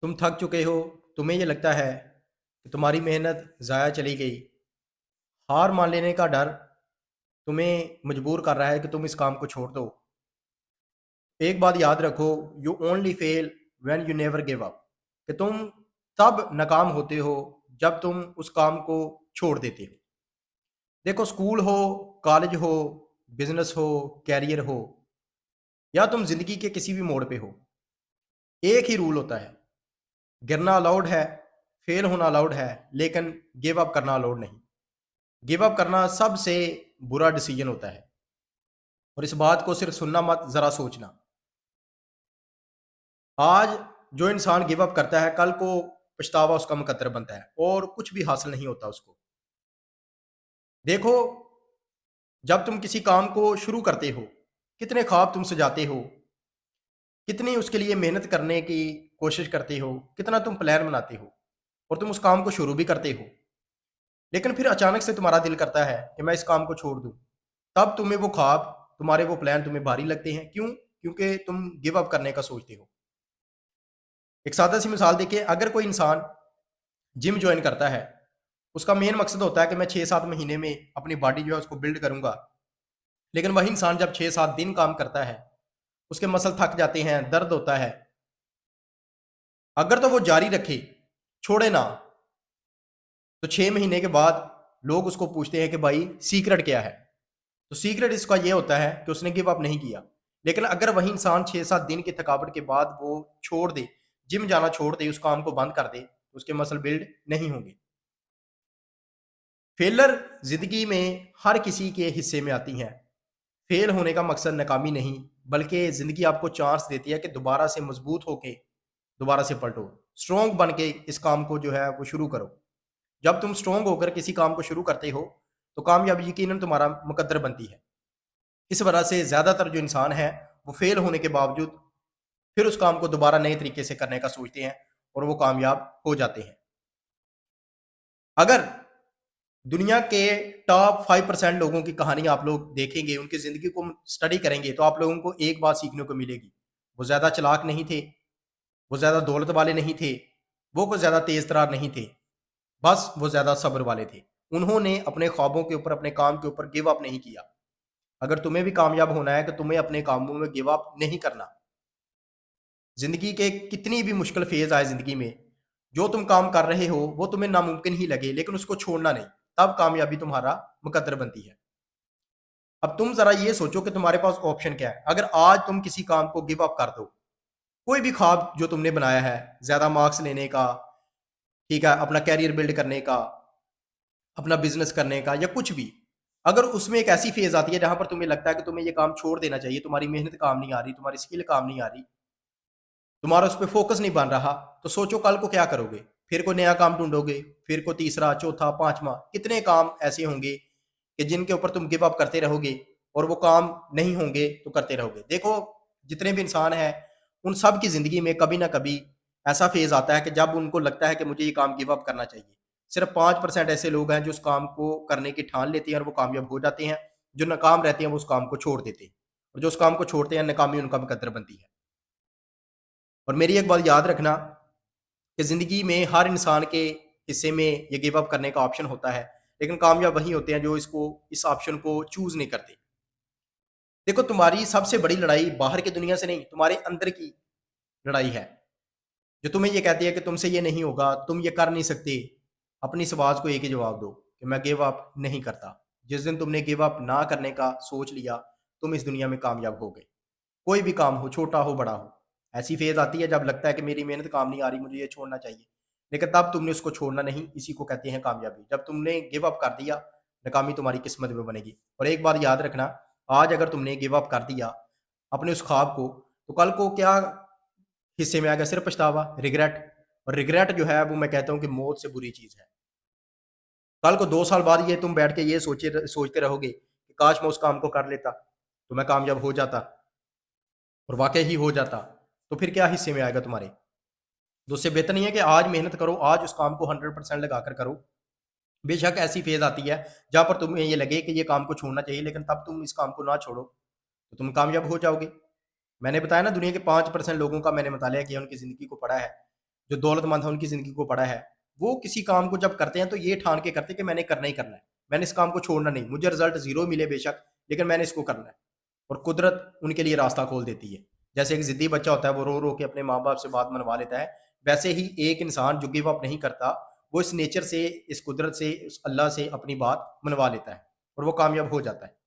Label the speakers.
Speaker 1: तुम थक चुके हो, तुम्हें ये लगता है कि तुम्हारी मेहनत ज़ाया चली गई। हार मान लेने का डर तुम्हें मजबूर कर रहा है कि तुम इस काम को छोड़ दो। एक बात याद रखो, you only fail when you never give up. कि तुम तब नाकाम होते हो जब तुम उस काम को छोड़ देते हो। देखो, स्कूल हो, कॉलेज हो, बिजनेस हो, कैरियर हो, या तुम जिंदगी के किसी भी मोड़ पे हो, एक ही रूल होता है। गिरना अलाउड है, फेल होना अलाउड है, लेकिन गिव अप करना अलाउड नहीं। गिव अप करना सबसे बुरा डिसीजन होता है। और इस बात को सिर्फ सुनना मत, जरा सोचना। आज जो इंसान गिव अप करता है, कल को पछतावा उसका मुकद्दर बनता है और कुछ भी हासिल नहीं होता उसको। देखो, जब तुम किसी काम को शुरू करते हो, कितने ख्वाब तुम सजाते हो, कितनी उसके लिए मेहनत करने की कोशिश करते हो, कितना तुम प्लान बनाते हो, और तुम उस काम को शुरू भी करते हो। लेकिन फिर अचानक से तुम्हारा दिल करता है कि मैं इस काम को छोड़ दूं। तब तुम्हें वो ख्वाब, तुम्हारे वो प्लान तुम्हें भारी लगते हैं। क्यों? क्योंकि तुम गिव अप करने का सोचते हो। एक सादा सी मिसाल देखिए, अगर कोई इंसान जिम ज्वाइन करता है, उसका मेन मकसद होता है कि मैं 6-7 महीने में अपनी बॉडी जो है उसको बिल्ड करूंगा। लेकिन वही इंसान जब 6-7 दिन काम करता है, उसके मसल थक जाते हैं, दर्द होता है। अगर तो वो जारी रखे, छोड़े ना, तो 6 महीने के बाद लोग उसको पूछते हैं कि भाई सीक्रेट क्या है। तो सीक्रेट इसका ये होता है कि उसने गिव अप नहीं किया। लेकिन अगर वही इंसान 6-7 दिन की थकावट के बाद वो छोड़ दे, जिम जाना छोड़ दे, उस काम को बंद कर दे, तो उसके मसल बिल्ड नहीं होंगे। फेलर जिंदगी में हर किसी के हिस्से में आती हैं। फेल होने का मकसद नाकामी नहीं, बल्कि जिंदगी आपको चांस देती है कि दोबारा से मजबूत होके दोबारा से पलटो, स्ट्रोंग बन के इस काम को जो है वो शुरू करो। जब तुम स्ट्रोंग होकर किसी काम को शुरू करते हो, तो कामयाबी यकीनन तुम्हारा मुकद्दर बनती है। इस वजह से ज़्यादातर जो इंसान है, वो फेल होने के बावजूद फिर उस काम को दोबारा नए तरीके से करने का सोचते हैं और वो कामयाब हो जाते हैं। अगर दुनिया के टॉप 5% लोगों की कहानी आप लोग देखेंगे, उनकी ज़िंदगी को स्टडी करेंगे, तो आप लोगों को एक बात सीखने को मिलेगी। वो ज़्यादा चालाक नहीं थे, वो ज़्यादा दौलत वाले नहीं थे, वो कोई ज़्यादा तेज़ तरार नहीं थे, बस वो ज़्यादा सब्र वाले थे। उन्होंने अपने ख्वाबों के ऊपर, अपने काम के ऊपर गिव अप नहीं किया। अगर तुम्हें भी कामयाब होना है, तो तुम्हें अपने कामों में गिव अप नहीं करना। ज़िंदगी के कितनी भी मुश्किल फेज़ आए ज़िंदगी में, जो तुम काम कर रहे हो, वो तुम्हें नामुमकिन ही लगे, लेकिन उसको छोड़ना नहीं, तब कामयाबी तुम्हारा मुकद्दर बनती है। अब तुम ज़रा ये सोचो कि तुम्हारे पास ऑप्शन क्या है? अगर आज तुम किसी काम को गिव अप कर दो, कोई भी ख्वाब जो तुमने बनाया है, ज़्यादा मार्क्स लेने का, ठीक है, अपना करियर बिल्ड करने का, अपना बिज़नेस करने का, या कुछ भी, अगर उसमें एक ऐसी फेज़ आती है जहाँ पर तुम्हें लगता है कि तुम्हें ये काम छोड़ देना चाहिए, तुम्हारी मेहनत काम नहीं आ रही, तुम्हारी स्किल काम नहीं आ रही, तुम्हारा उस पे फ़ोकस नहीं बन रहा, तो सोचो कल को क्या करोगे? फिर कोई नया काम ढूँढोगे, फिर कोई तीसरा, चौथा, 5वाँ, कितने काम ऐसे होंगे कि जिनके ऊपर तुम गिव अप करते रहोगे और वो काम नहीं होंगे तो करते रहोगे। देखो, जितने भी इंसान हैं, उन सब की ज़िंदगी में कभी न कभी ऐसा फ़ेज़ आता है कि जब उनको लगता है कि मुझे ये काम गिव अप करना चाहिए। सिर्फ़ 5% ऐसे लोग हैं जो उस काम को करने की ठान लेते हैं और वो कामयाब हो जाते हैं। जो नाकाम रहते हैं वो उस काम को छोड़ देते हैं, और जो उस काम को छोड़ते हैं, नाकामी उनका मुकद्दर बनती है। और मेरी एक बात याद रखना कि ज़िंदगी में हर इंसान के हिस्से में ये गिव अप करने का ऑप्शन होता है, लेकिन कामयाब वही होते हैं जो इस ऑप्शन को चूज़ नहीं करते। देखो, तुम्हारी सबसे बड़ी लड़ाई बाहर की दुनिया से नहीं, तुम्हारे अंदर की लड़ाई है, जो तुम्हें ये कहती है कि तुमसे ये नहीं होगा, तुम ये कर नहीं सकते। अपनी इस आवाज़ को एक ही जवाब दो कि मैं गिव अप नहीं करता। जिस दिन तुमने गिव अप ना करने का सोच लिया, तुम इस दुनिया में कामयाब हो गए। कोई भी काम हो, छोटा हो, बड़ा हो। ऐसी फ़ेज़ आती है जब लगता है कि मेरी मेहनत काम नहीं आ रही, मुझे ये छोड़ना चाहिए। लेकिन तब तुमने उसको छोड़ना नहीं, इसी को कहते हैं कामयाबी। जब तुमने गिव अप कर दिया, नाकामी तुम्हारी किस्मत में बनेगी। और एक बात याद रखना, आज अगर तुमने गिव अप कर दिया अपने उस ख्वाब को, तो कल को क्या हिस्से में आएगा? सिर्फ़ पछतावा, रिग्रेट। और रिग्रेट जो है वो मैं कहता हूँ कि मौत से बुरी चीज़ है। कल को 2 साल बाद ये तुम बैठ के ये सोचते रहोगे कि काश मैं उस काम को कर लेता, तो मैं कामयाब हो जाता, और वाक़ई ही हो जाता, तो फिर क्या हिस्से में आएगा तुम्हारे? तो उससे बेहतर नहीं है कि आज मेहनत करो, आज उस काम को 100% लगाकर करो। बेशक ऐसी फ़ेज़ आती है जहाँ पर तुम्हें ये लगे कि ये काम को छोड़ना चाहिए, लेकिन तब तुम इस काम को ना छोड़ो, तो तुम कामयाब हो जाओगे। मैंने बताया ना, दुनिया के 5% लोगों का मैंने मुतालिया किया, उनकी ज़िंदगी को पढ़ा है। जो दौलतमंद है उनकी ज़िंदगी को पड़ा है, वो किसी काम को जब करते हैं तो ये ठान के करते हैं कि मैंने करना ही करना है। मैंने इस काम को छोड़ना नहीं, मुझे रिज़ल्ट ज़ीरो मिले बेशक, लेकिन मैंने इसको करना है। और कुदरत उनके लिए रास्ता खोल देती है। जैसे एक ज़िद्दी बच्चा होता है, वो रो-रो के अपने माँ-बाप से बात मनवा लेता है, वैसे ही एक इंसान जो गिव अप नहीं करता, वो इस नेचर से, इस कुदरत से, इस अल्लाह से अपनी बात मनवा लेता है और वो कामयाब हो जाता है।